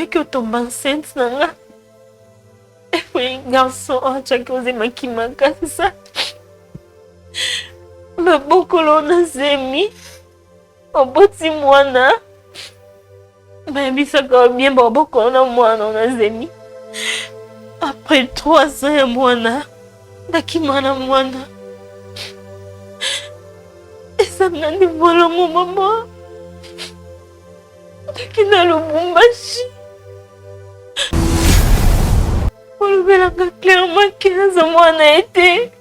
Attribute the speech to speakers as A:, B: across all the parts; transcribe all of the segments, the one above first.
A: que tombe enceinte nanga. Et puis garçon a chaque chose qui manque ça. Mais beaucoup l'on zemi. Au petit moana. Mais bisaka bien beaucoup on a moana on a zemi. Après 3 ans moana. Dakimana moana. Et ça m'a dit voilà mon maman. Dakina Lubumbashi. On verra clairement que moana a été.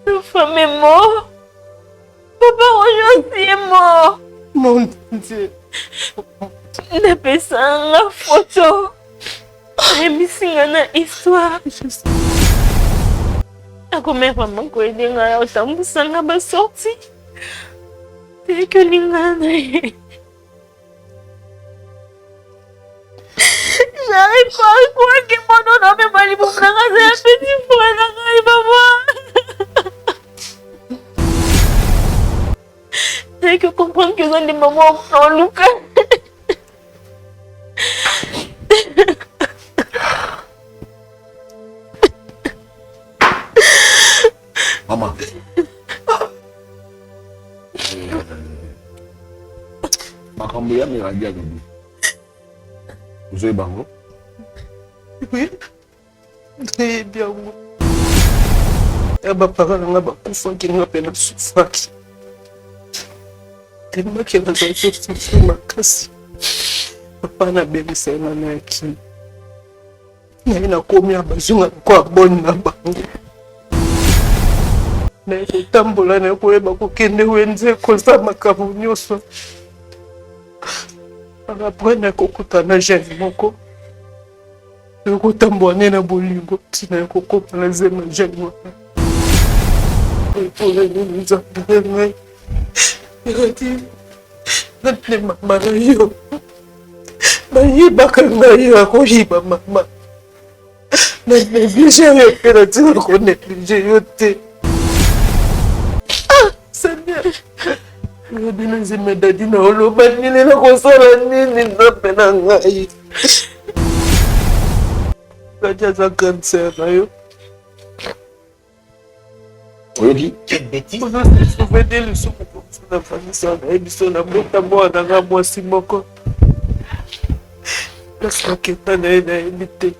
A: La femme est morte. Papa aujourd'hui est mort.
B: Mon Dieu.
A: Ne peux pas la photo. Je me suis une histoire. Comment maman ko aider nga utambusanga ba sorti. C'est que lingana. J'arrive pas à croire que mon nom n'a même pas les bons c'est un petit frère là maman. C'est que comprendre que sont des mamans en Lucas.
B: Maman. Makambo ya miradi gabi. Vous avez bango?
C: Oui. Très bien. Aba parents là ba kufa qui nga pena souffrance. Tellement que la souffrance makasi. Papa na bébé c'est na yaki. Na komi abazunga kwa bonne na bango. Na kotambola na koyeba kokende wenze koza makambo nyonso. Après na kokutana jeune moko. Na kotambola na bolingo tina kokopa na zema jeune moko. Pour les gens de notre maman yo. Mayi bakangayo akoyiba mama. Na négligé yo pela tino ko négligé yo te. Seigneur. Yo dina zeme dadi na oloba nini na kosala nini nzambe na ngai. Kajaza cancer na yo.
B: Oui,
C: quelle bêtise. Vous avez sauvé le son pour la famille ça na biso na mota mwana nga mwasi moko. Kasi keta na évité.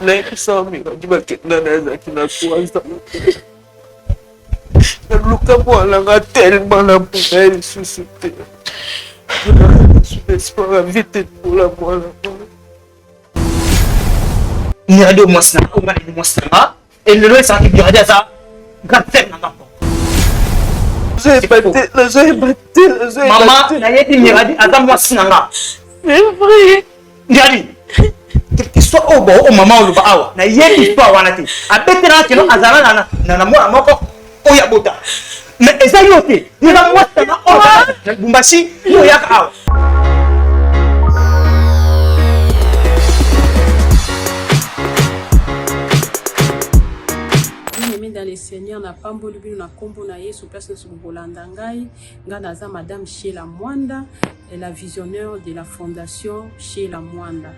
C: Na ça mi di baketa na zaki na kuanza. Na luka mwana nga tellement la poubelle suscité. Je espoir vite pour la mwana.
D: Ni radio mwasna ko mari mwasna. Et le loyer ça qui vient de ça. Grande femme maman.
C: J'ai battu.
D: Maman, na yeti miradi attends moi sinanga.
A: C'est vrai.
D: Ngadi. Quel que soit au bon au maman ou awa. Na yeti pas wana te. Abetena kino azala na moi moko oya bota. Mais eza yote. Ni na moi tana o Bumbashi yo yak awa.
E: Dans les seigneurs n'a pas mbolu bino na kombo na Yesu place sur Bolanda ngai naza madame Sheila Mwanda et la visionnaire de la fondation Sheila Mwanda.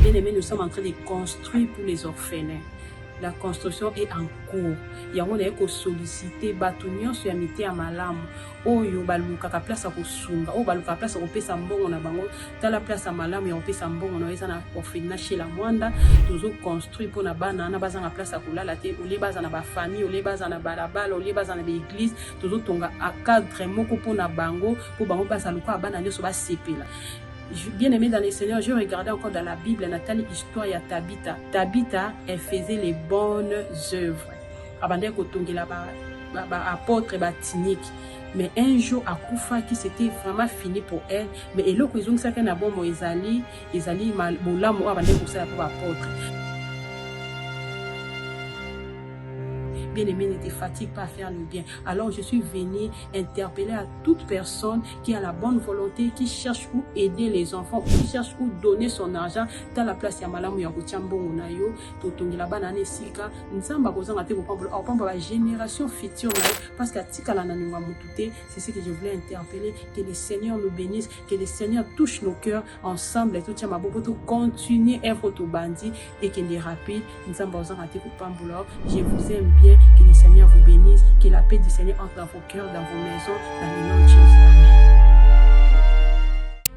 E: Bien aimé, nous sommes en train de construire pour les orphelins. La construction est en cours. Yango na ko solliciter batunion sur amité ya malamu. Oyo baluka ka place ko sunga, o baluka place ko pesa mbongo na bango, tala place ya malamu ya pesa mbongo na eza na orphelinat chez la Mwanda, toujours construit pour na bana na baza na place ya kulala te, ole baza na ba famille, ole baza na balabala, ole baza na l'église, toujours tonga a cadre moko pour na bango, pour bango pasa luka bana nyoso ba sepela. Bien aimé dans les Seigneurs, je regardais encore dans la Bible, Nathalie, histoire ya Tabitha. Tabitha, elle faisait les bonnes œuvres. Avant d'être kotongela apôtre batinique. Mais un jour, à Koufa, qui c'était vraiment fini pour elle. Mais elle a dit que na bon ezali mal bolam avant d'être pour apôtre. Bien-aimé, ne te fatigue pas à faire le bien. Alors je suis venu interpeller à toute personne qui a la bonne volonté, qui cherche où aider les enfants, qui cherche où donner son argent. Dans la place ya malamu ya kuchambongo na yo, totongela bana nesika, nzamba kozanga te kopambola la génération future na yo, parce que tika la nanunga mutute, c'est ce que je voulais interpeller, que le Seigneur nous bénisse, que le Seigneur touche nos cœurs ensemble, et tout tient ma bobo, tout continuer être tout bandit, et que les rapides, nzamba kozanga te kopambola. Je vous aime bien, que le Seigneur vous bénisse, que la paix du Seigneur entre dans vos cœurs, dans vos maisons, dans le nom de Jésus. Amen.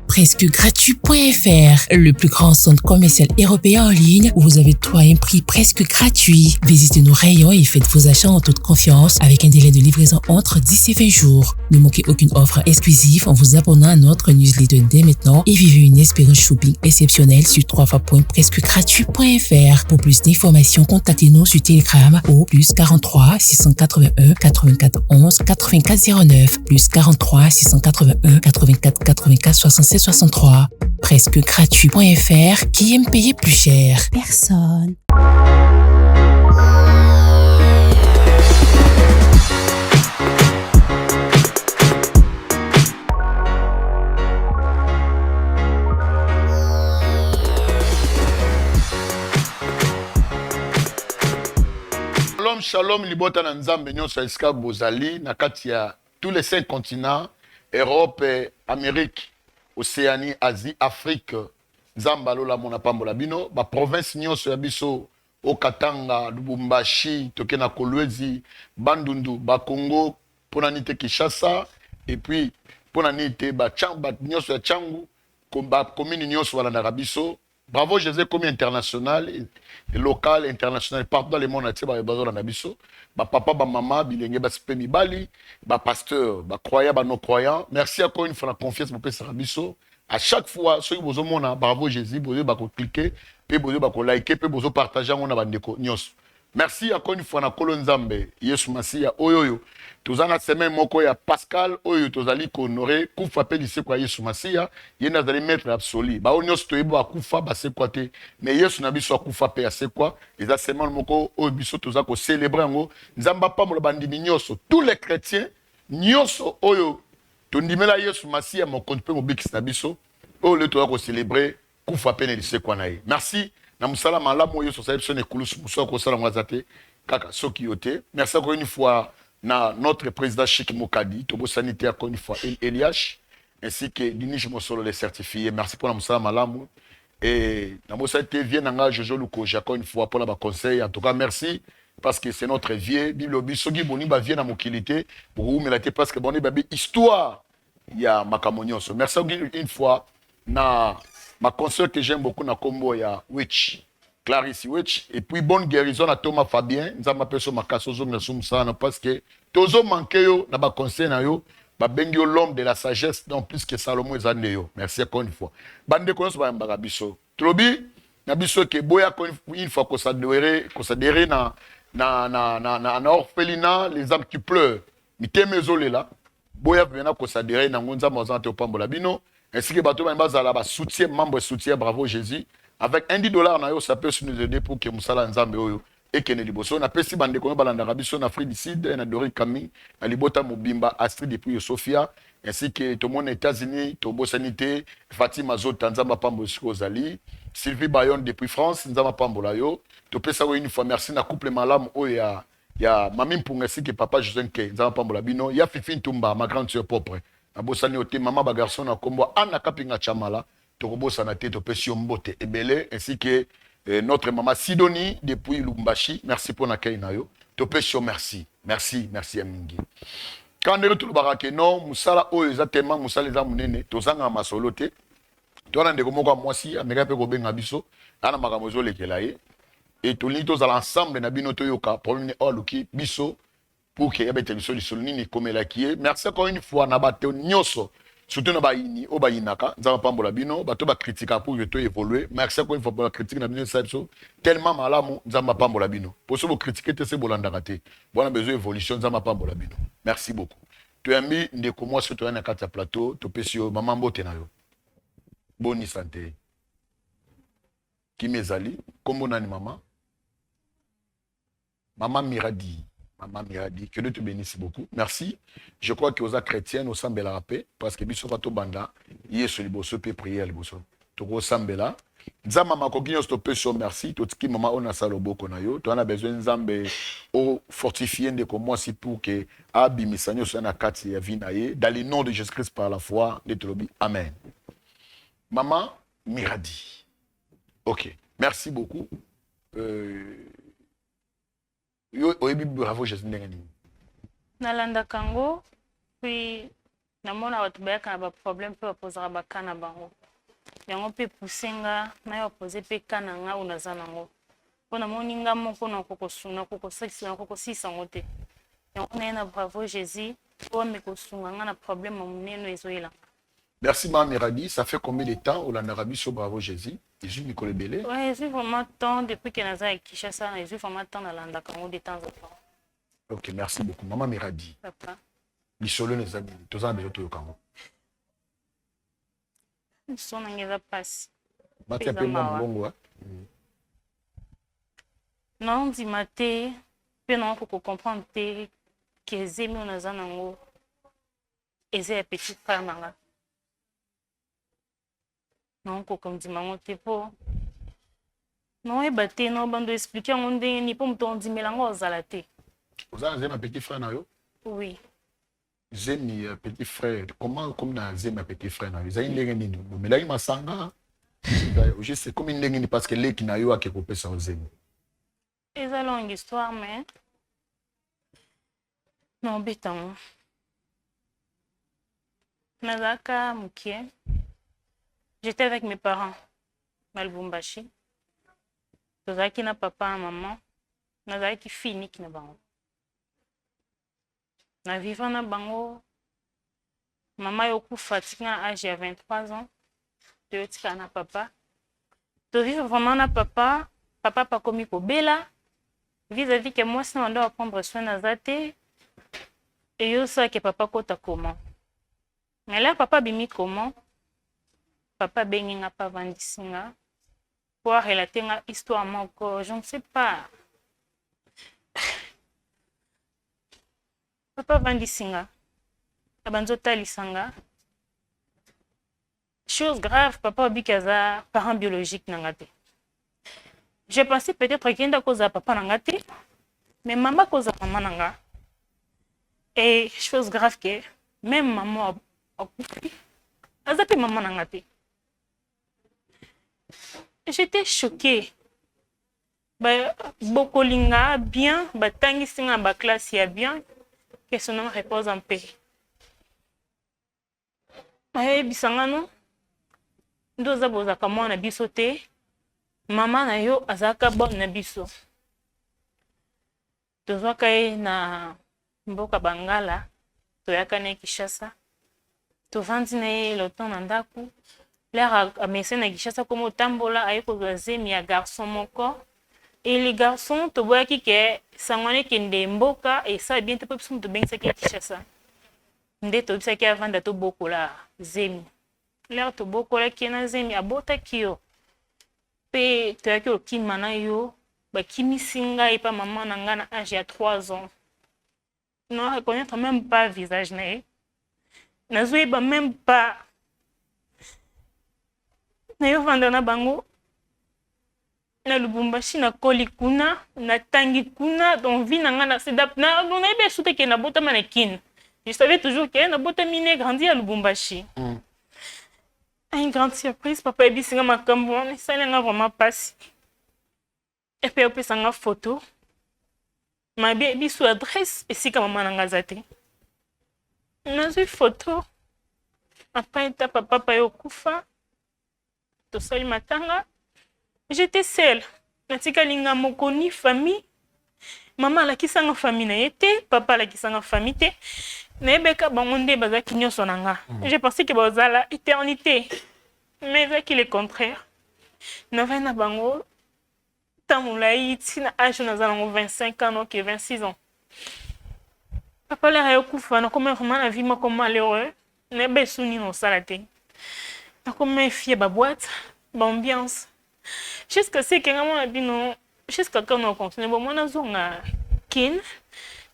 F: Presquegratuit.fr, le plus grand centre commercial européen en ligne où vous avez tout à un prix presque gratuit. Visitez nos rayons et faites vos achats en toute confiance avec un délai de livraison entre 10 et 20 jours. Ne manquez aucune offre exclusive en vous abonnant à notre newsletter dès maintenant et vivez une expérience shopping exceptionnelle sur www.presquegratuit.fr. Pour plus d'informations, contactez-nous sur Telegram au +43 681 84 11 84 09 +43 681 84 84 67 63. Presquegratuit.fr, qui aime payer plus cher? Personne.
B: Shalom, shalom, libota na nzambe nyonso esika bozali na kati ya tous les 5 continents, Europe, Amérique, Océanie, Asie, Afrique, Nzamba lola mona pambola bino, ba province nyonso ya biso, Okatanga, Lubumbashi, Tokena Kolwezi, Bandundu, Bakongo, Ponanite Kinshasa, et puis Ponanite ba nyonso ya Tchangu, ba commune nyonso wala na biso. Bravo Jésus comme international, local, international, partout dans le monde entier, ba besoin na biso. Ba papa, ba maman, bilenge ba sipe mibali, ba pasteur, ba croyant, ba non croyant. Merci encore une fois la confiance pour pesa biso. À chaque fois, ceux qui vous ont bravo Jésus, vous ba cliquer, puis vous ba liker, puis vous partager on a bandeko nyos. Merci encore une fois na Kolonzambe, Yesu Masia, oyoyo. Tozana semaine moko ya Pascal, oyo tozali honoré, kufa pe lycée kwa Yesu Masia, yena zali maître absolu. Ba onyos toyebo akufa ba se quoi te, mais Yesu na biso akufa pe ase quoi, eza semaine moko oyo biso toza ko célébrer ngo, nzamba pa mo bandimi nyoso, tous les chrétiens nyoso oyo tondimela Yesu Masia mo compte pe mo bikis na biso, oyo le toza ko célébrer kufa pe na lycée kwa na ye. Merci. Na musala malamu Yesu sa epson ekulusu muso ko sala ngwazate kaka soki yote. Merci encore une fois na notre président Chic Mokadi, Tobo sanitaire encore une fois Eliash, ainsi que Dinish Mosolo les certifiés. Merci pour la musala malamu. Et na Mosala TV nanga Jojo Luko encore une fois pour la conseil. En tout cas merci parce que c'est notre vieux Bible bisogi boni ba vie na mokilité pour vous melater parce que boni babi histoire ya makamonyoso. Merci une fois na ma consoeur que j'aime beaucoup na combo ya Witch, Clarisse Witch, et puis bonne guérison à Thomas Fabien, nous avons appelé ça ma kassozo na sumsana parce que tozo manqué yo na ba conseil na yo, ba bengyo l'homme de la sagesse donc plus que Salomon ezande yo. Merci encore une fois. Bande konos ba mbaka biso. Trobi na biso ke boya une fois qu'on s'adhérer na orphelinat les âmes qui pleurent. Mitemezole là. Boya vena qu'on s'adhérer na ngonza mozante au pambola bino. Ainsi que bateau ba soutien membre soutien bravo Jésus avec $10 na yo ça peut nous aider pour que musala nzambe oyo et que ne liboso na pesi bande ko balanda rabiso na Afrique du Sud na Dori Kami na libota mobimba Astrid depuis Sofia ainsi que tout le monde aux États-Unis Tobo Sanité Fatima Zota nzamba pambo Zali Sylvie Bayon depuis France nzamba pambo la yo to pesa une fois merci na couple malam oyo ya mami mpunga ainsi que papa José Nke nzamba pambo la bino ya Fifi Ntumba ma grande sœur propre abosani ote mama ba garçon na kombo ana kapinga chamala tokobosa na te to pesio mbote ebele ainsi que notre maman Sidonie depuis Lubumbashi merci pour l'accueil na yo to pesio merci amingi quand on tout le barake non musala oyo exactement musala za munene tozanga masolo te to na ndeko moko mwasi ameka pe ko benga biso ana makamozo lekela ye et to li to za l'ensemble na bino to yoka problème oluki biso pour que y ait des solutions comme la qui est. Merci encore une fois na bateau nyoso surtout na baini o bainaka nzamba pambola bino bato ba critiquer pour que to évoluer. Merci encore une fois pour la critique na bino sabso tellement malamu nzamba pambola bino. Pour ce vous critiquer te c'est bolanda raté. Bon a besoin évolution nzamba pambola bino. Merci beaucoup. Tu as mis ndeko moi surtout na kata plateau to pesio maman mbote na yo. Bonne santé. Qui mezali kombo nani mama? Maman Miradi. Maman Miradi, que Dieu te bénisse beaucoup. Merci. Je crois que aux chrétiens, au Sambela rappé, parce que biso bato banda, yeso liboso peut prier à liboso. Toko Sambela. Nzamba makoki nyonso topesi so merci. Totiki mama ona saloboko na yo. To ana besoin nzambe o fortifier ndeko mwasi pour que abimisa nyonso na kati ya vie na ye. Dans le nom de Jésus-Christ par la foi, de Tolobi. Amen. Maman Miradi. Ok. Merci beaucoup. Yo oyebi bravo Jésus ndenge nini.
A: Nalanda kango puis namona watu bayaka na ba problème pe bapozaka bakana bango. Yango pe pusenga na yo poser pe kana nga unaza nango. Pona moni nga moko na kokosuna kokosisa na kokosisa ngote. Yango na bravo Jésus po me kosunga nga na problème moneno ezoela.
B: Merci Maman Miradi, ça fait combien de temps au Arabi sur bravo Jésus? Jésus Nicolas Belé.
A: Ouais, j'ai vraiment temps depuis que naza à Kinshasa, j'ai vraiment temps nalanda kango de temps en temps.
B: Ok, merci beaucoup. Maman Miradi.
A: Papa.
B: Lisolo les amis, tous en besoin de Kango.
A: Son ngeza passe.
B: Matia pe mbongo.
A: Non, di maté, pe non ko comprendre te que zemi onaza nango. Eze petit frère nanga. Non, comme dit maman, t'es pas. Non, et bah, t'es non, bando expliquer on ni pour me ton dire mélange aux alatés.
B: Vous avez un petit frère, nayo?
A: Oui.
B: Zemi petit frère. Comment comme na zemi petit frère nayo? Vous avez une légende ni. Mais là il m'a sanga. Je sais comme une légende parce que les qui nayo a quelque peu sans zemi.
A: C'est une longue histoire, mais non, béton. Nazaka Mouké. J'étais avec mes parents, Malbumbashi. Nazaki na papa et maman. Nazaki fini qui na bango. Na vivant na bango. Maman yoku fatigué à âge de 23 ans. De tika na papa. De vivre vraiment na papa. Papa pas comme ko bela. Vis-à-vis que moi sinon on doit prendre soin nazate. Et yo ça que papa kota comment. Mais là papa bimi comment. Papa benginga pa vandisinga pour relater une histoire moko, je ne sais pas. Papa vandisinga abanzo talisanga. Chose grave, papa obikaza parent biologique nangate. J'ai pensé peut-être qu'il y a cause à papa nangate, mais maman cause à maman nanga. Et chose grave que même maman a coupé. Azapi maman nangate. J'étais choquée. Bokolinga bien, tangi singa ba classe ya bien, que son nom repose en paix. Bisanga no, ndoza boza kama na biso te, mama na yo azaka bon na biso. Tozwaka ye na mboka Bangala, toyaka na Kinshasa. Tovandi na ye loton na ndaku. L'air a messé na Kinshasa comme tambola avec aux zemi ya garçon moko. Et les garçons to boya ki ke sangone kende mboka et ça bien te popsum to bengisa ki Kinshasa. Nde to bisa ki avanda to bokola zemi. L'air to bokola ki na zemi abota kiyo. Pe to yaki okima na yo ba kimisinga et pas maman na nga na âge ya 3 ans. Non reconnaître même pas visage na ye. Nazwe ba même pas na yo vanda na bango na Lubumbashi na koli kuna na tangi kuna donc vie nanga na sedap na on a bien souté que na bota manekin. Je savais toujours que na bota mine grandi à Lubumbashi. Une grande surprise papa ebisinga makambo ça n'a vraiment passé. Et puis on sanga photo. Ma bisu adresse et si comme maman nanga zate. Na une photo. Après ta papa yo kufa. Tosali matanga. J'étais seule. Natika linga mokoni famille. Maman la kisanga famille na été, papa la kisanga famille te. Nebeka bangonde bazaki nyoso nanga. J'ai pensé que bazala éternité. Mais c'est le contraire. Na vena bango tamulai tina âge na zango 25 ans ok 26 ans. Papa la yo kufa na comme vraiment la vie moko malheureux. Nebe suni no salate. Na comme fie ba boîte, ba ambiance. Jusqu'à ce que maman a dit non, jusqu'à quand on continue bon moi na zonga kin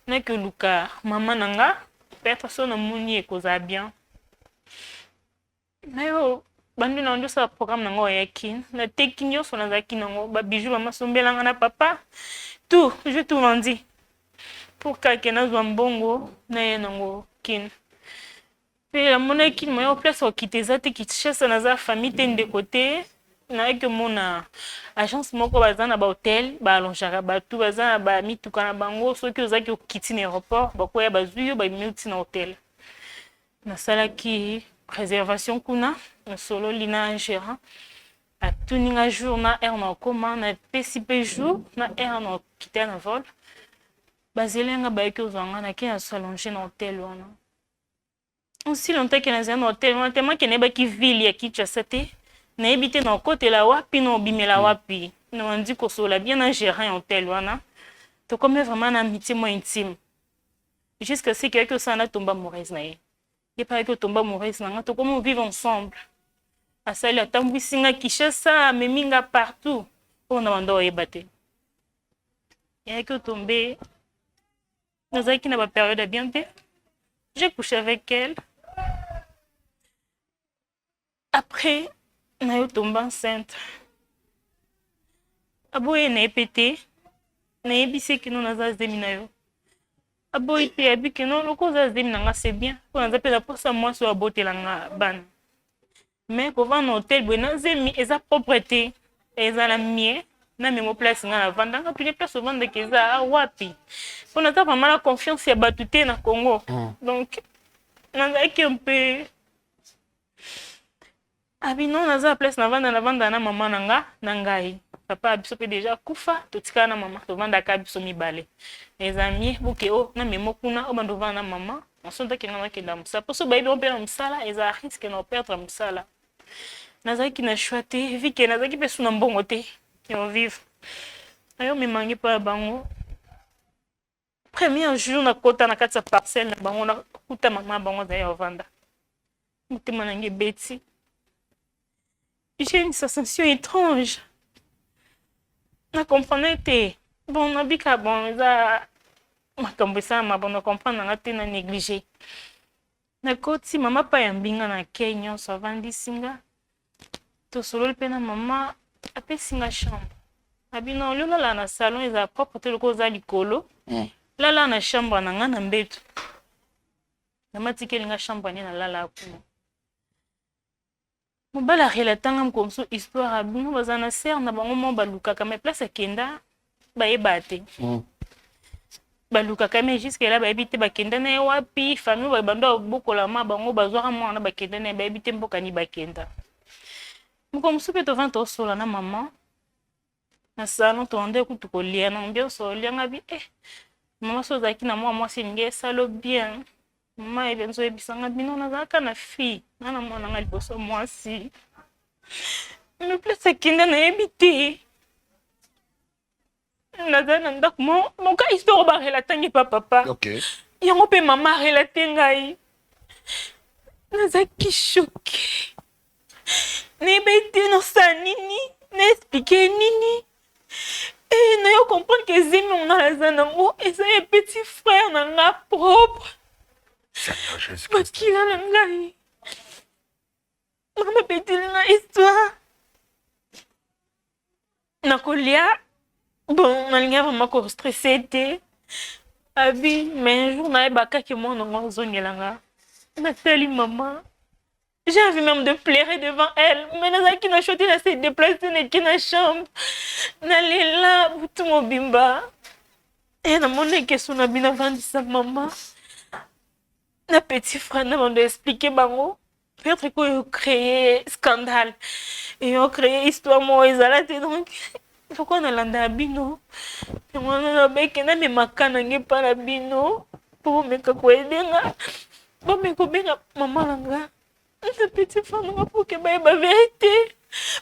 A: na que luka maman nanga peut-être son amoni e koza bien mais bandu na ndo sa programme nango ya kin na teki nyonso nazaki nango ba bijou mama sombelanga na papa tout je tout vendi pour kake nazwa mbongo na ye nango kin pe amona kin moyo place okite eza te Kinshasa naza famille te ndeko te nayeke mona agence moko baza na bahotel baalongeaka bato baza na bamituka na bango soki ozalaki okiti na aéroport bakoya bazwi yo bameuti na hotel nasalaki réservation kuna nasololi na gérant atuninga jour na heure na okoma napesi mpe jour na heure na okita na vol bazelenga bayeki ozwanga nake nasalonge na hotel wana aussi longtemps ke nazali na hotel wana tellement ke nayebaki ville ya Kinshasa te nayebi te na okotela wapi na obimela wapi nabandi kosola bien na gérant ya hotel wana tokomi vraiment na amitié mo intime jusqu'à ce que osala na tomba amoureuse na ye ye mpe ayaki otomba amoureuse na nga tokomi vivre ensemble asali atambwisi nga Kinshasa amemi nga partout mpo na banda oyeba te ayaki otombe nazalaki na bapériode ya bien te j'ai couché avec elle après nayo tomba enceinte aboye nayebi te nayebisi kino naza zemi na yo aboyi te yabi kino loko oza zemi na nga c'est bien mpo naza mpe na posa mwasi oyo abotelanga bana mais kovanda na hotel boye na zemi eza propre te ezala mie na memo place nga navandanga tuni place ovandaki eza wapi mpo naza vraiment na confiance ya bato te na Congo donc nazalaki mpe abino naza place navanda na mama nanga na ngai papa biso mpe déjà kufa totikala na mama tovandaka biso mibale eza mie boke o na memo kuna o bando vanda na mama nasondaki nga nakenda mosala mposo bayebi mpe na mosala eza risque na operdre mosala nazalaki na choix te vike nazalaki mpe suna mbongo te ya vivre ayo mimangi mpo ya bango premier jour nakota na kati ya parcelle na bango nakuta mama ya bango azali ya ovanda motema nange ebeti j'ai une sensation étrange na comprendre te bon nabika bon eza makambo esalama bon na comprendre nanga te na négligé nakoti mama pa ya mbinga na ke nyonso avandisi nga tosololi mpe na mama apesi nga chambre abino olio lala na salon eza propre te loko oza likolo lala na chambre na nga na mbeto namatikeli nga chambre ane nalala kuna mobala relatanga mokomso histoire abino baza na ser na bango mo balukaka mais place akenda bayeba te balukaka mais jusque là bayebi te bakenda na ye wapi famille babanda bokola ma bango bazwaka mwana bakenda na ye bayebi te mboka ni bakenda mokomso mpe tovanda tosola na mama na salon tovanda kutu kolia na ambiance olianga bi mama so ozalaki na mwa mwasi elingi esalo bien mama elenzo oyebisanga bino nazalaka na fille nga na mwana nga liboso mwasi me place akenda nayebi te nazali na ndako moka histoire barelatangi pa papa yango mpe mama arelate ngai nazalaki choke nayebi te nosala nini naexplike nini nayo comprendre que zemi onga naza nango eza ye petit frère na nga propre bakila na ngai mama beteli na histoire nakolia bon nalingi vraiment kostresse te abi mais un jour nayebakaki mwana ngo ozongelanga natali mama j'ai envie même de pleurer devant elle mais nazalaki na shoti na se déplacer naki na chambre nalela butu mobimba namonaki esu na bino avandisa mama na petit frère na bando expliquer bango peut-être koyo créer scandale eyo créer histoire moko ezala te donc pourquoi nalanda bino yango nalobeke namemaka nange mpa na bino mpo bomeka koyedenga bomeka kobenga mama nanga na petit frère nanga pour que bayeba vérité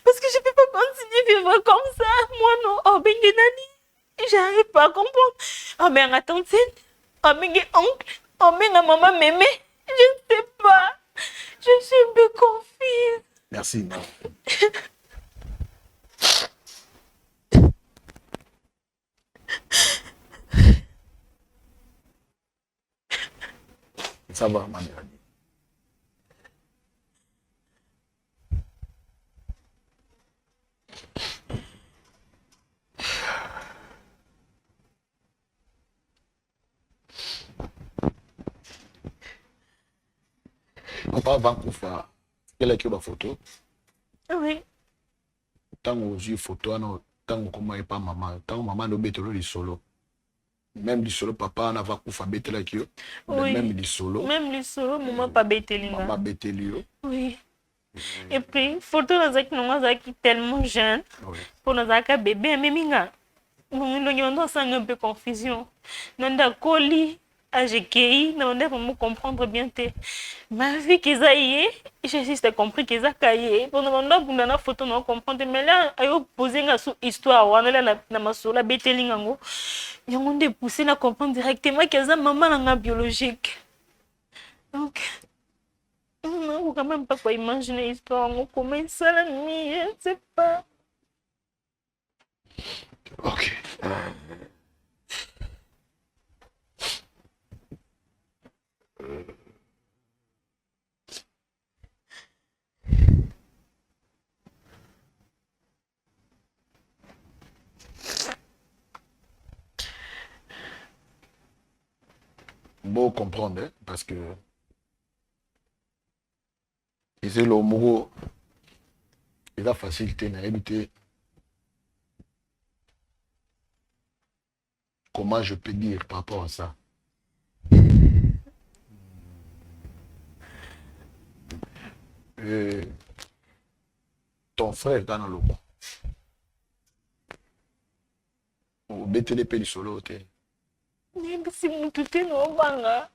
A: parce que je peux pas continuer vivre comme ça moi non obengi nani j'arrive pas à comprendre obenga tante obengi oncle obenga maman mémé je ne sais pas je suis un peu confuse.
B: Merci. Ça va, ma mère. Papa va kufa. Quelle est la photo?
A: Oui.
B: Tant que j'ai photo, tant que comment est pas maman, tant que maman no betelo li solo. Même li solo papa na va kufa betela kio.
A: Oui.
B: Même li solo.
A: Même li solo, maman pas betelinga.
B: Maman betelio.
A: Oui. Et puis, photo nazaki nazaki tellement jeune.
B: Oui.
A: Pour nazaka bébé meminga. Nous avons un peu confusion. Nanda koli. AGKI, on doit vraiment comprendre bien. Ma vie qu'ils aillent, j'ai juste compris qu'ils a caillé. Pendant que nous avons photo, nous comprendre. Mais là, il a posé une histoire. On a la maso, la bételing en haut. Et on a poussé à comprendre directement qu'ils ont maman biologique. Donc, on ne peut même pas imaginer l'histoire. Comment ça la nuit, je ne sais pas.
B: Ok. Bon comprendre, hein, parce que c'est le mot, il a facilité à éviter. Comment je peux dire par rapport à ça? Ton frère dans le coin. Au BTLP du solo,
A: Si vous tout est banga.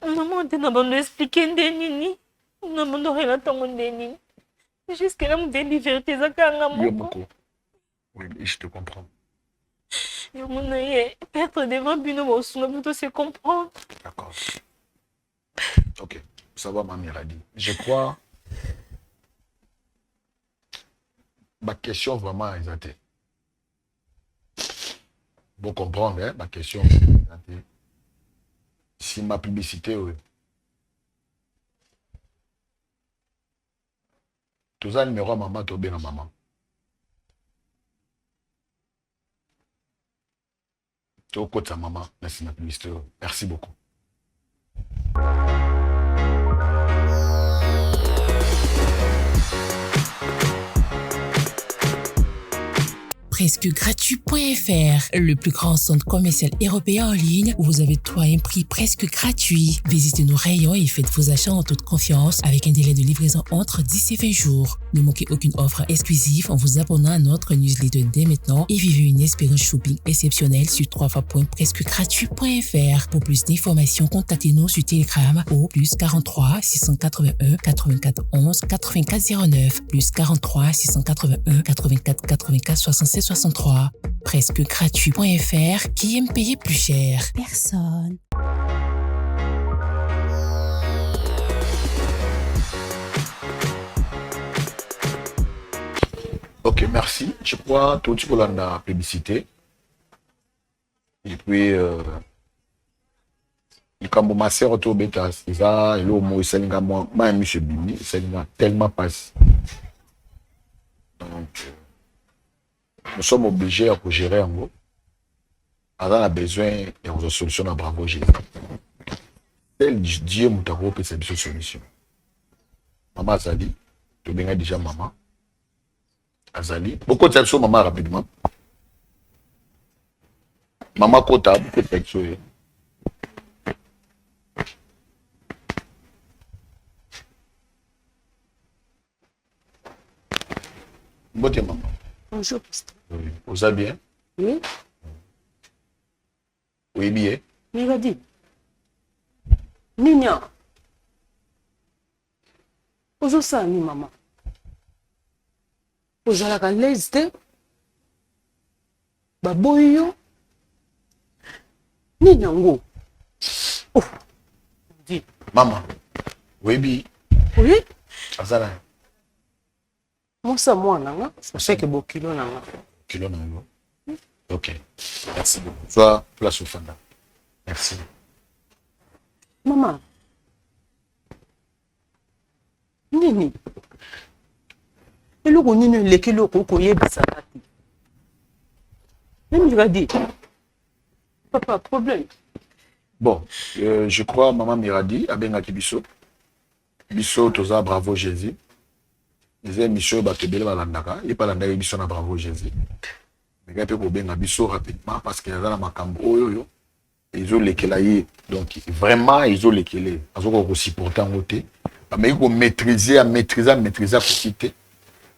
A: Maman, tu n'as pas expliqué des nini. Non, mon doré là, ton nini. Jusqu'à là, mon liberté, ça kanga moko.
B: Oui, je te comprends.
A: Et mon aïe, perdre devant Bino, on plutôt se comprendre.
B: D'accord. Ok, ça va, ma mère dit. Je crois. Ma question vraiment exacte. Vous comprendre, hein, ma question. Si ma publicité, oui. Tout ça, numéro à maman, tu bien à maman. Tu es au côté de sa maman. Merci, ma publicité. Merci beaucoup.
F: Presque gratuit.fr, le plus grand centre commercial européen en ligne où vous avez tout à un prix presque gratuit. Visitez nos rayons et faites vos achats en toute confiance avec un délai de livraison entre 10 et 20 jours. Ne manquez aucune offre exclusive en vous abonnant à notre newsletter dès maintenant et vivez une expérience shopping exceptionnelle sur www.presquegratuit.fr. Pour plus d'informations, contactez-nous sur Telegram au +43 681 84 11 84 09 +43 681 84 84 67 63. Presque gratuit.fr. Qui aime payer plus cher? Personne.
B: Ok, merci. Je crois tout le monde a la publicité. Et puis, quand ma sœur autour de ça, et le mot, c'est monsieur Bini, c'est tellement passé. Donc, nous sommes obligés à gérer en gros. On a besoin de solution à bravo Jésus. Tel Dieu m'a dit c'est une solution. Maman Azali, tu bien déjà maman. Azali, beaucoup de choses maman rapidement. Maman Kota, beaucoup de choses. Bonjour maman.
C: Bonjour, pasteur.
B: Oui. Vous allez bien?
C: Oui.
B: Oui, bien.
C: Migadi. Ninya. Ozo sa ni mama. Ozalaka lese te. Baboyi yo. Nini yango? Oh. Di.
B: Maman. Oui, bien.
C: Oui.
B: Azala.
C: Mosa mwana nga. Seke bo kilo na nga.
B: Kilo na nga. Ok. Merci beaucoup. Soit place au fanda. Merci.
C: Maman. Nini. Et le nini le kilo koko yebisa kati. Même Miradi. Papa, problème.
B: Bon, je crois maman Miradi a bien biso. Biso toza bravo Jésus. Les émissions batebele balandaka, et pas landaka biso na bravo Jésus. Mais quand peut bien biso rapidement parce qu'il y a dans makambo oyo. Ils ont les donc vraiment ils ont les clés. Parce qu'on aussi pourtant côté. Mais il faut maîtriser pour quitter.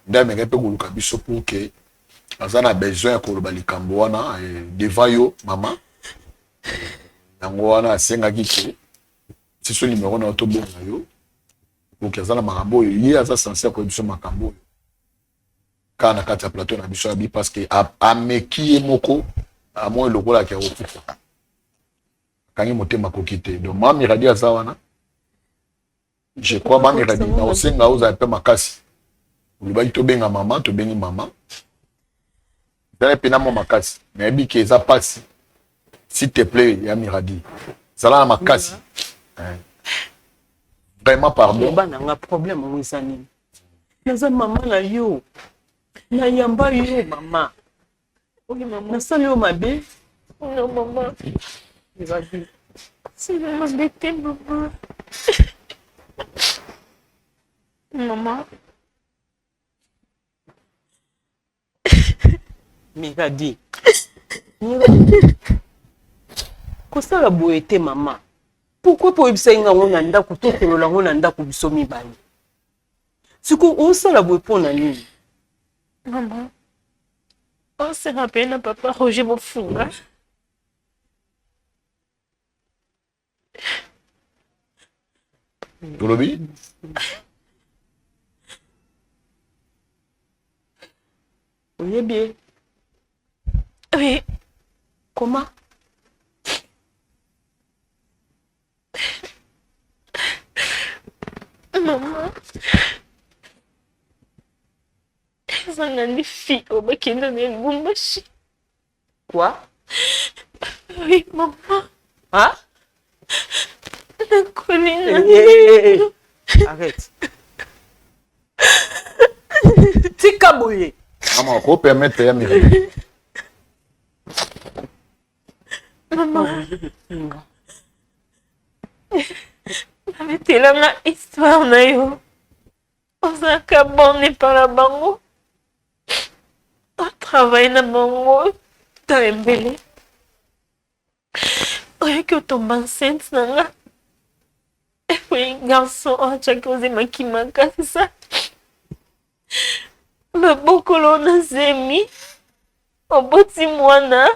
B: D'ailleurs, mais peut que biso pour que on a besoin que le balikambo wana devant yo maman. Yango wana senga kike. C'est ce numéro na auto bon yo. Pour que ça na makambo yi asa censé ko biso makambo. Kana kati ya plateau na biso abi parce que a meki moko a mo lokola ke okufa. Kangi motema kokite. Donc maman Miradi asa wana. Je crois maman Miradi na osenga oza pe makasi. Ulibaki to benga maman, to bengi maman. Dale pena mo makasi. Mais bi ke za passe. S'il te plaît, ya Miradi. Zala na makasi. Vraiment pardon.
C: Ba na problème mo isani. Naza maman na yo. Na yamba yo maman.
A: Oui, maman.
C: Na sali yo mabe.
A: Non, maman.
C: Miradi.
A: C'est vraiment bête, maman. Maman.
C: Miradi. Kosala boyete maman. Pourquoi pour ibisa nga ngona ndako to kolola ngona ndako biso mibali? Siku osala boye pona nini?
A: Maman. On se rappelle na papa Roger Mofunga.
B: Tolobi?
C: Oui, bien.
A: Oui.
C: Comment?
A: Maman. Zangani fille au bakenda de Lumbashi.
C: Quoi?
A: Oui, maman.
C: Hein?
A: La colline.
C: Arrête. Tika boye.
B: Maman, faut permettre ya Miradi.
A: Maman. Ametela nga histoire na yo. Ozaka bonne par la bango. On travaille na bango. T'as embellé. Oye que tombe enceinte na nga. Et puis garçon, on a causé ma kimaka, c'est ça? Mabokolo na zemi. Oboti mwana.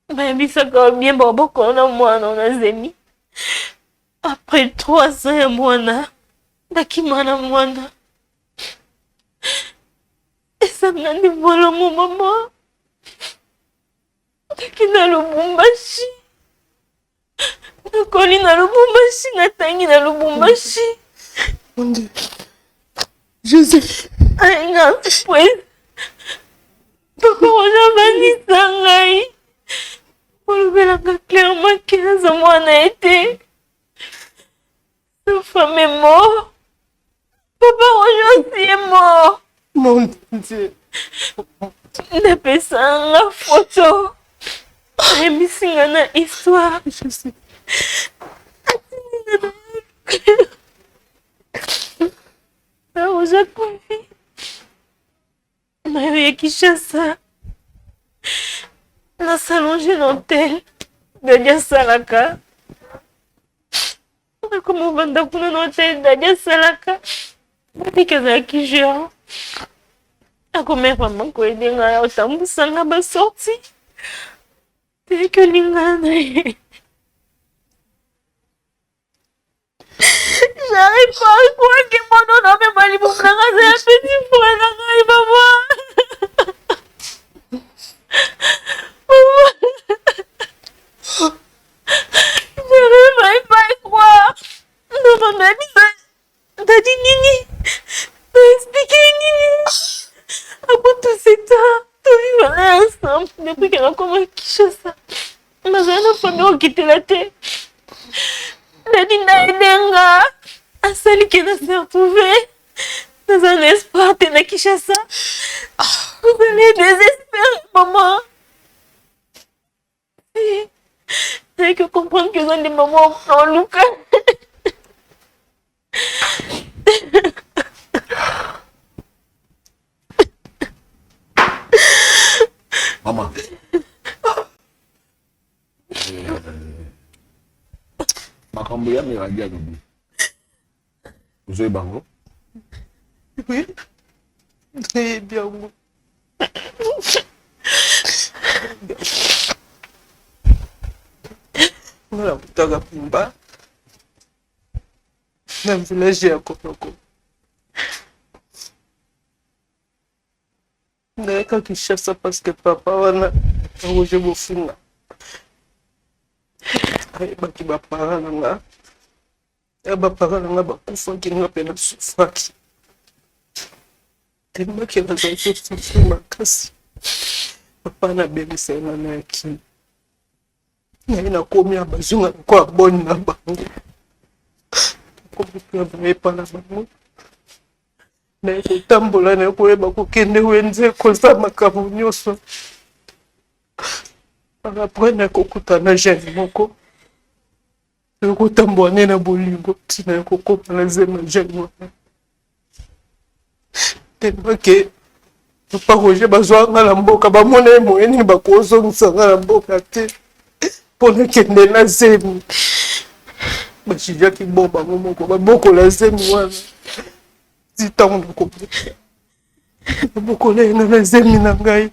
A: Bayebisaka bien babokolo na mwana na zemi. Après 3 ans ya mwana. Nakimana mwana. Esangani bolongo mama. Nakina Lubumbashi. Nakoli na Lubumbashi. Natangi na Lubumbashi.
C: Mon Dieu. Jésus.
A: Aïe, pues. Papa Roger Vanessa ngai. Olobelaka clairement que naza mwana ete. Sa femme est morte. Papa Roger aussi est mort.
C: Mon Dieu.
A: Napesa nga photo. Ayebisi nga na histoire.
C: Je sais.
A: Roger Kofi. Nayo ya Kinshasa. Nasalonge na hotel. Dadi asalaka. Nakoma banda kuna na hotel dadi asalaka. Babiki azalaki gérant. Akomeka mama koyede ngai otambusa nga basorti. Teke olingana na ye. J'arrive pas à croire que mon nom n'a même pas les bons c'est un petit frère là, maman. J'arrive pas à y croire. Non, t'as dit Nini. T'as expliqué Nini. Après tout ce temps, tout vivre ensemble. Depuis qu'elle a commencé à Kinshasa. Ma famille a quitté la terre. Nadina Edenga. Asali qui s'est retrouvé dans un espoir de Kinshasa. Vous allez désespérer, maman. Vous avez que comprendre que sont des mamans en Lucas.
B: Maman. Makambo ya miradi ya bibi. Vous avez bango?
C: Oui. Très bien. Voilà, kutaka pumba. Na village ya Kopoko. Naeka Kinshasa parce que papa wana aroje bofunga. Ay baki ba parents nga. Ba parents nga ba kufa ki nga pena sufaki. Tellement que les autres souffrent makasi. Papa na bébé c'est na yaki. Na komi abazunga kwa bonne na bango. Komi kwa pa na bango. Na kotambola na koyeba kokende wenze koza makambo nyonso. Après na kokutana jeune moko. Kotambola na bolingo tina kokopa na zema jeune moko. Tellement que papa Roger bazwa nga na mboka bamona moyeni bakozongisa nga na mboka te pona kende na zemi bashijaki bo bango moko babokola zemi wana titango na koboka babokola yenga na zemi na ngai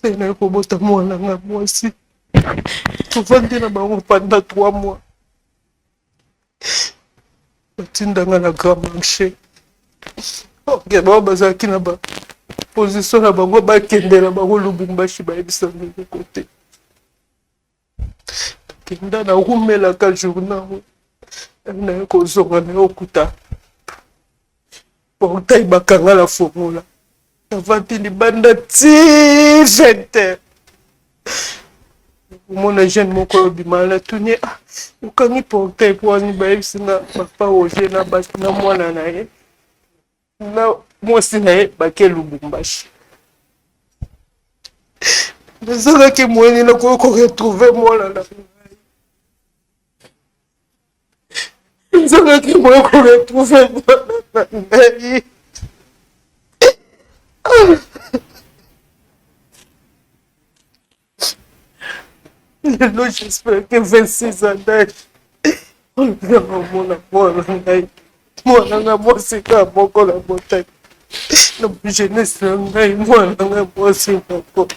C: tena kobota mwana nga mwasi tovandi na bango pendant 3 mois batindanga na grand marché. Ok, bon, bazaki na ba position na bango bakendela bango Lubumbashi bayebisa ndenge côté. Kenda na rumela ka journal. Na ko zonga na okuta. Portail bakanga la formula. Avati ni banda ti gente. Mon jeune moko bimala tunie ukangi portail pour ni bayebisa na papa Roger na basi na mwana na ye. Na mwasi na ye bake Lubumbashi. Nazalaki mweni na ko retrouver mwana na ngai. Nazalaki mweni ko retrouver mwana na ngai. Lelo j'espère que 26 ans d'âge. On va mwana ngai. Mwana nga mwasi ka moko la botaki. Na jeunesse na ngai mwana nga mwasi moko.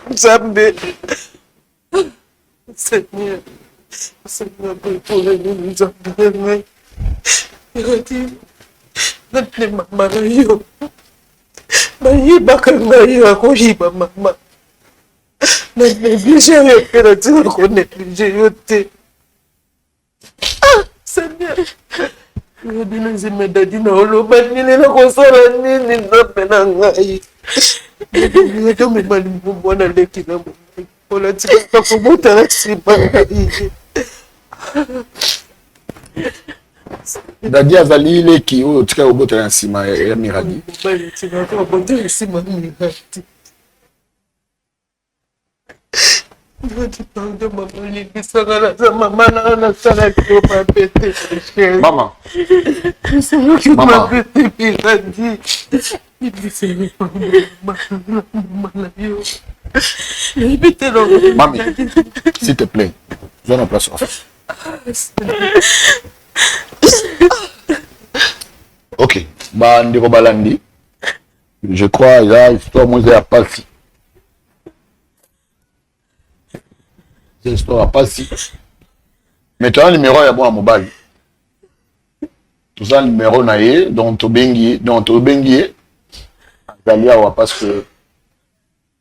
C: Nzambe. Seigneur. Seigneur, pour les nzambe ngai. Yati. Nante mama na yo. Bayibaka ngai ya koyiba mama. Na négligé yo pe na tika ko négligé yo te. Seigneur, je dis nous me dadi na oloba nini na kosala nini nzambe na ngai. Je to me mali mbona leki na mo. Ola tika ko bota na sipa ngai.
B: Dadi azali leki oyo tika ko bota na sima ya miradi.
C: Ba tika ko bota na sima miradi. Je dis pardon maman, il ça maman na sala qui m'a pété chérie.
B: Maman.
C: C'est moi qui m'a pété il a dit. Il dit c'est maman yo. Il pété le
B: Mami, s'il te plaît, viens en place. Ok, bah ndeko balandi. Je crois il y a histoire moi à passer. Cette histoire pas si. Mais tu as un numéro à bon à mobile. Tu as un numéro naïe dont tu bengi, parce que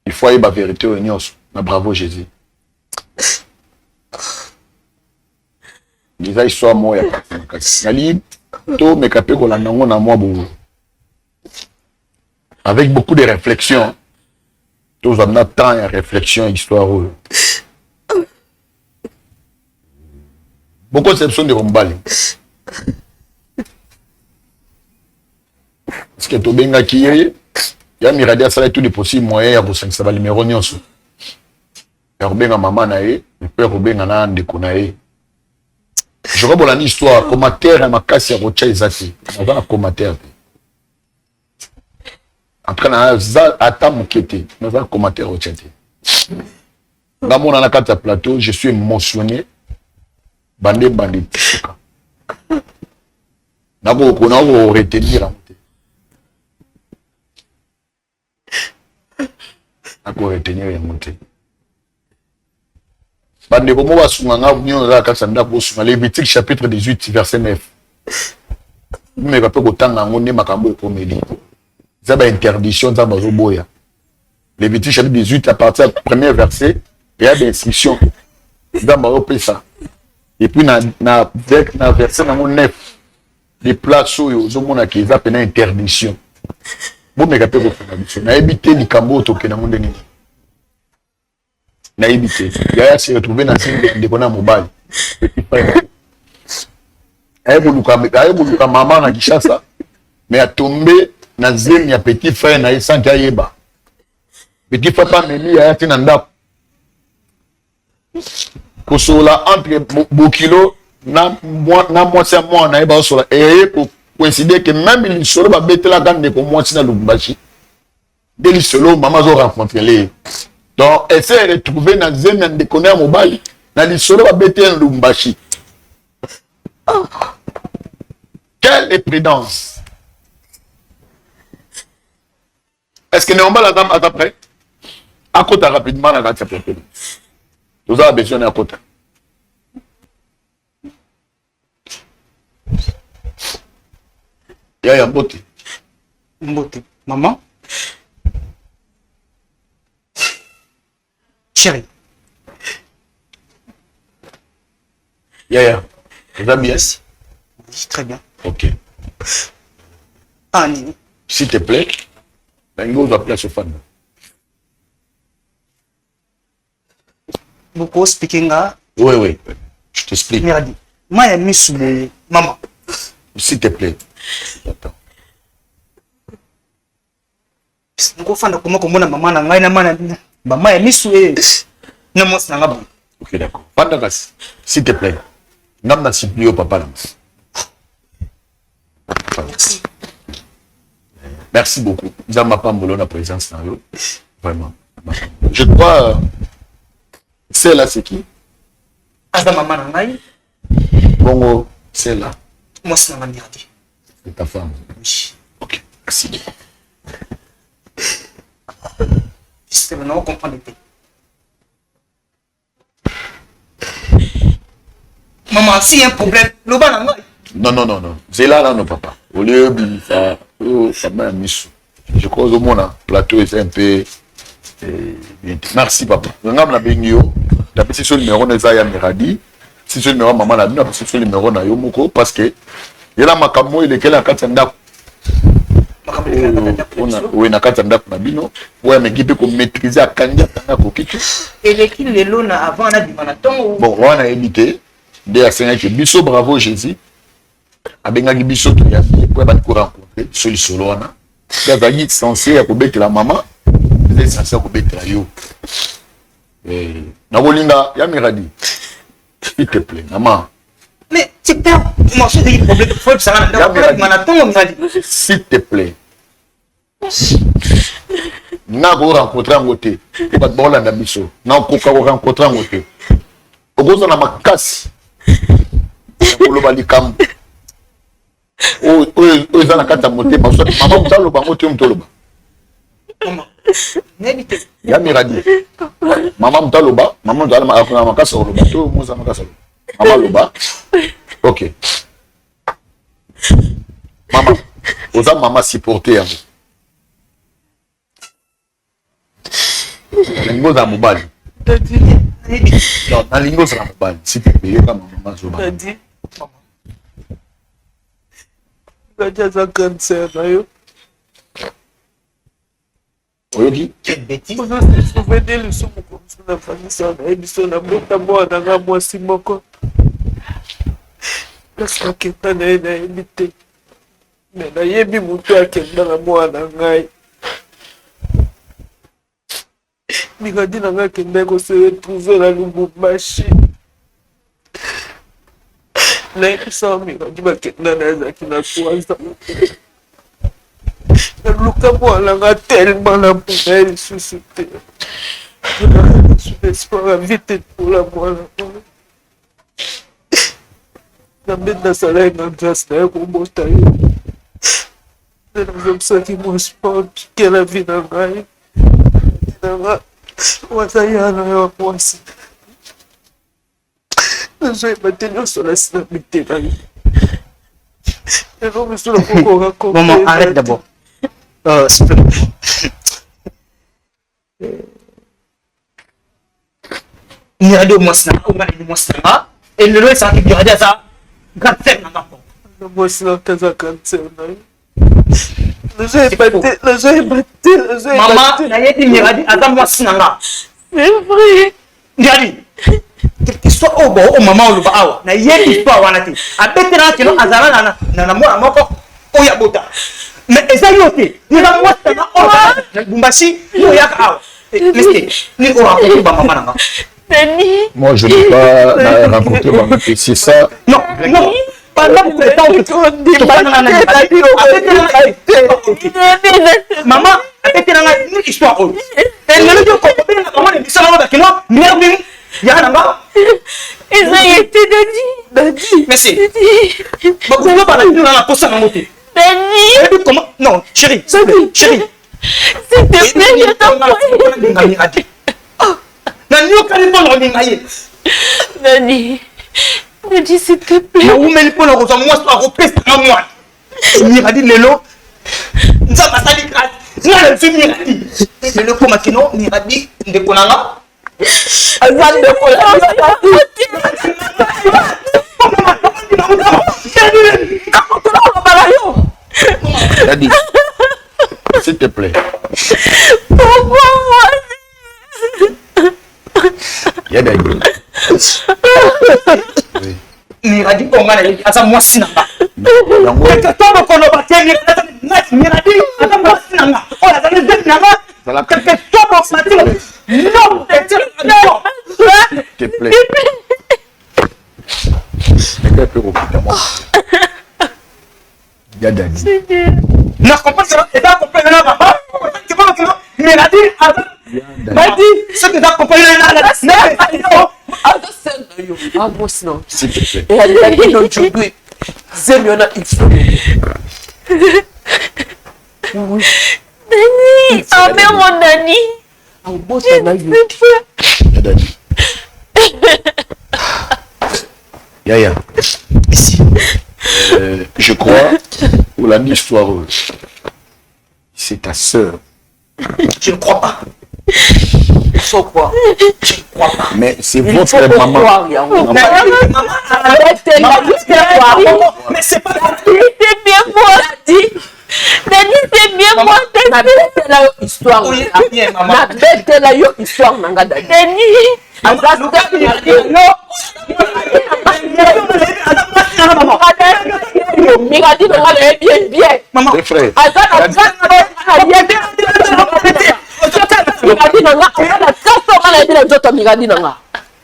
B: il faut y avoir vérité au nios. Bravo Jésus. Les histoire moi ya nali to me capé ko la nango na moi bon. Avec beaucoup de réflexion. Tous on a temps et réflexion histoire. Beaucoup de personnes de Rombali. Parce que tu benga qui est, il y a Miradi à ça tous les possibles moyens pour 5 ça va numéro nyonso. Ya benga maman na e, pe benga na ndeko na e. Je vois une histoire commentaire à ma casse à Rocha Izati. On va commentaire. Après na za atam kete, on va commentaire Rocha. Dans mon anakata plateau, je suis émotionné. Bandé. Nako ko retenir. Nako retenir et monter. Bandé ko mo basunganga bunyo za kasanda ko sunga Lévitique chapitre 18 verset 9. Mais pas ko tanga ngone makambo ko meli. Ça ba interdiction za bazo boya. Lévitique chapitre 18 à partir du premier verset, il y a des instructions. Dans ma ça. Et puis na verset 9 les places où ils ont mon qui appellent interdiction. Bon mais capé ko fondation. Na éviter les cambo to ke na monde ni. Na éviter. Yaya s'est retrouvé dans une de kona mobile. Ayebuka maman na Kishasa. Mais a tombé na zemi ya petit frère na Isanta Yeba. Petit papa memi ya tina ndako. Kosola entre Bokilo na moitié moi na eba sola et pour coïncider que même il solo ba betela gande ko moitié na Lubumbashi. Dès le solo maman zo rencontrer les. Donc elle s'est retrouvée dans zemi de connaître mobile na le solo ba betela Lubumbashi. Oh. Quelle imprudence. Est-ce que Néomba la dame a prêt? À côté rapidement la gâte après. Vous avez besoin à côté. Yaya Mbote.
D: Mbote. Maman. Chérie.
B: Yaya. Vous allez bien?
D: Oui, très bien.
B: Ok.
D: Annie.
B: S'il te plaît, Bengo doit appeler ce fan.
D: Beaucoup speaking à.
B: Oui. Je t'explique.
D: Miradi. Moi, j'ai mis sous maman.
B: S'il te plaît. Attends.
D: Beaucoup fan de comment maman n'a rien à maman j'ai mis sous non moi c'est un
B: Ok, d'accord. Fandagas, s'il te plaît. N'am n'a supplie au papa.
D: Merci.
B: Merci beaucoup. Nous avons pas la présence dans eux. Vraiment. Je crois. C'est là, c'est qui?
D: Ada maman nangai.
B: Bongo, c'est là.
D: Moi c'est un Miradi.
B: C'est ta femme.
D: Oui.
B: Ok, merci.
D: C'est maintenant comprendre. Maman, s'il y a un problème, le bas nangai.
B: Non. C'est là, non, papa. Au lieu de ça, ça m'a mis. Je crois que mon plateau est un peu. Merci, papa. Je n'ai pas de d'après si le numéro de Zaya Miradi, si le numéro de maman, d'après si le numéro de Yomoko, parce que il y a ma camo, il est quel à Katanda. Oui, na Katanda Nabino. Oui, mais qui peut maîtriser à Kanya, Kokitu.
D: Et l'équipe de l'eau avant, on a dit Manaton.
B: Bon, on a évité. Dès à Seigneur, Bisso, bravo Jésus. Abengaki Bisso, tu as dit, pour rencontrer, sur le solo. Tu as censé à combattre la maman, tu es censé à combattre la yo. Nabolinga, ya Miradi. S'il te plaît, maman.
D: Mais c'est pas moi je dis problème de faut ça
B: s'il te plaît. Na go rencontrer en côté. Pas de bon là biso. Na ko ka rencontrer en côté. Ogoza na makasi. Ko bali kam. O za na kata moté maman mtalo ba moté mtolo ba.
D: Maman. N'habite.
B: Ya Miradi. Maman mtaloba, maman mtalo ma makasa oloba. To moza makasa. Maman loba. Ok. Maman, oza maman supporter à vous. Lingo za mobali. Non, na lingo za mobali. Si tu payes comme maman zoba.
C: Daddy. Daddy a cancer na yo.
B: Oyoki?
D: Quelle bêtise.
C: On a sauvé des leçons comme ça la famille ça. Et biso na mota moi na moi si moko. Place nakenda na ye nayebi te. Mais nayebi moto akenda na mwana ngai. Miradi na ngai akenda kose retrouver na Lubumbashi. Nayebi sawa Miradi bakenda na ezalaki na 3 ans. Naluka mwana nga tellement na mpona lisusu te. Espoir vite pour la mwana. Nambé nasala ye na grâce na ye kobota ye. Nde nazobisaki mwa sport ke la vie na ngai. Nanga waza yana ya mwasi. Nazoyeba te nyonso nasi na mitema ye. Elo miso na kokoka koke.
D: Maman, arrête d'abord. Miradi mwasi na unga ni mwasi na elelo esaki Miradi aza grande na ngapo.
C: Mwasi na kaza cancer na ye. Nazoyeba te.
D: Maman, na yedi Miradi aza mwasi na nga.
A: C'est vrai.
D: Miradi. Quel que soit au bon au maman oluba awa na yedi histoire wana te. Abetena kino azala na mwana moko oya bota. Mais eza yote. Ni na mwasi na oya Lubumbashi yo yaka awa. Laissez, ni ora ko ba maman nga.
A: Denis.
B: Moi, je n'ai pas rencontré maman. C'est ça.
D: Non. Pendant que le temps maman, une histoire. Elle ne dit pas que maman est bizarre avec moi. Merde, il y a un gars.
A: Ils ont été Denis.
D: Merci. Beaucoup de gens dans la poste à monter.
A: Denis.
D: Comment? Non, chérie. Chérie.
A: S'il te plaît, je t'en prie. Denis. Denis, s'il te plaît.
D: Mais où me pour le rose moi soit repèse à moi. Miradi lelo. Nza masali grâce. Nza le film Miradi. C'est le comment kino Miradi de konanga. Azan de konanga.
B: Daddy, s'il te plaît.
A: Pourquoi moi?
B: Yada.
D: Miradi konga na asa mwasi nanga. Quelque temps ko no bateli Miradi asa mwasi nanga. Ola za nzeli nanga. Quelque temps ko bateli. Non,
B: s'il te plaît. Mais peu moi. Yada.
D: na comprendre ça et ça comprendre là papa. Tu vois que Miradi Badi, ce que tu as compris là,
B: s'il te plaît.
C: Et elle a dit aujourd'hui, Zemiona, il faut. Oui.
A: Denis, amène mon Dani.
B: Daddy. Yaya.
D: ici.
B: Je crois, pour la histoire, c'est ta sœur.
D: Je ne crois pas.
C: Il faut croire.
D: Je ne crois pas.
B: Mais c'est
C: Il
B: votre
C: faut
B: maman.
C: croire, Yango.
D: Mais c'est pas
A: C'est bien moi. Denis, c'est bien moi.
C: La histoire.
D: oui, bien maman.
C: Na bête la yo histoire nanga Dani.
A: Denis.
C: Miradi nanga bien.
D: Maman.
B: Mes frères.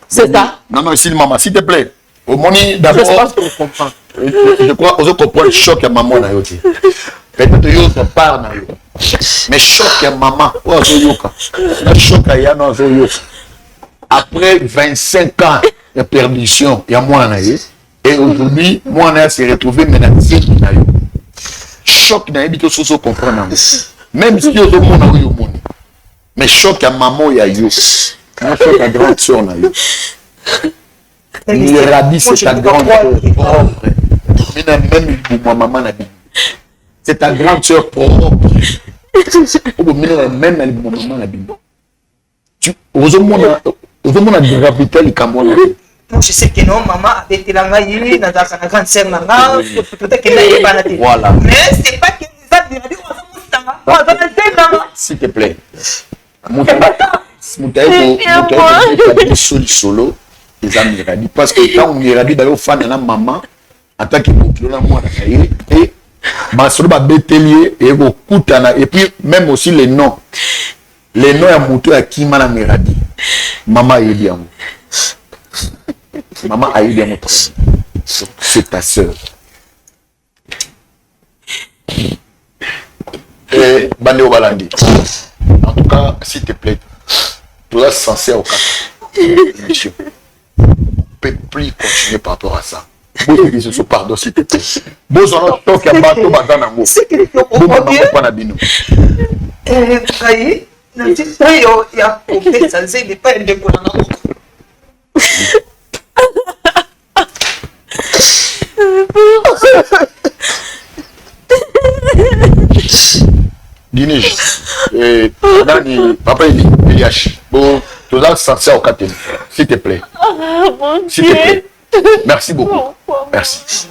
C: C'est ça.
B: Non, ici, maman, s'il te plaît. Au moment d'abord,
C: Je pense qu'on comprend.
B: je crois qu'on comprend le choc à maman. Peut-être que yo part na yo. Mais choc à maman. Le choc à Yana après 25 ans de perdition, il y a moi et aujourd'hui, moi on s'est retrouvé menacé. Choc na yo, tout ça comprendre. Même si yo monde na yo monde. Mais choc à maman il y a yo. Un choc à grande sœur na yo. Miradi c'est ta grande sœur. Même pour ma maman c'est ta grande sœur propre. Même pour ma maman tu aux monde a gravité les Cameroun.
D: Moi je sais que non maman avait été là yé dans la grande sœur nanga peut-être qu'elle n'avait pas naté.
B: Voilà.
D: Mais c'est pas que ça Miradi on va tanga.
B: S'il te plaît. Solo les amis Miradi parce que quand on Miradi d'ailleurs fan de la maman en tant que bokilo moi et masolo ba betelier et kokutana et puis même aussi les noms ya moto ya kima na Meradi mama ayebi yango maman ayebi yango c'est ta sœur et bande au balandi en tout cas s'il te plaît tu es censé au cas monsieur peut plus continuer par rapport à ça. Pardon, s'il te plaît. Bozono toke bato bazana ngo.
D: C'est que
B: pas na bino.
D: Kai, na tita yo ya kopesa zeli pa ende kona na ngo.
B: Dinej. Nani papa Eliash. Bon, tu es censé au cas s'il te plaît. S'il te plaît. Merci beaucoup. Merci.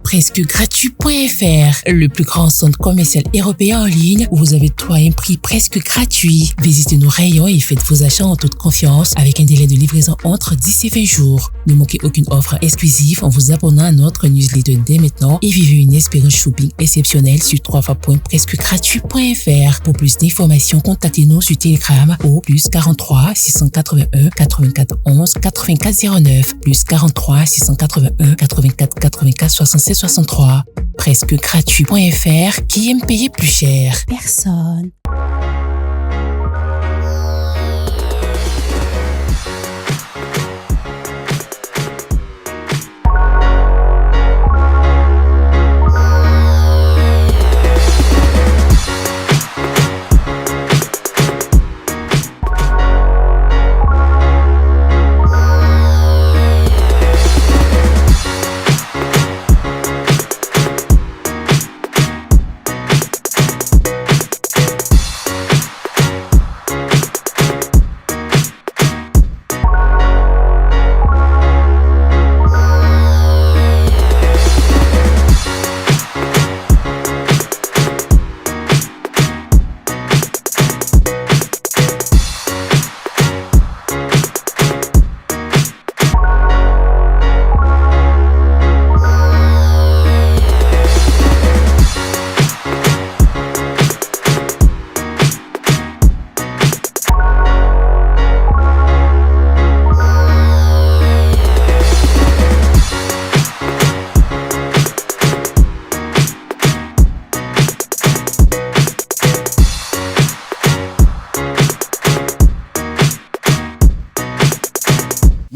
F: Presque gratuit.fr, le plus grand centre commercial européen en ligne où vous avez tout à un prix presque gratuit. Visitez nos rayons et faites vos achats en toute confiance avec un délai de livraison entre 10 et 20 jours. Ne manquez aucune offre exclusive en vous abonnant à notre newsletter dès maintenant et vivez une expérience shopping exceptionnelle sur www.presquegratuit.fr. Pour plus d'informations, contactez-nous sur Telegram au +43 681 84 11 84 09 +43 681 84 84 67 63. Presque gratuit.fr, qui aime payer plus cher? Personne.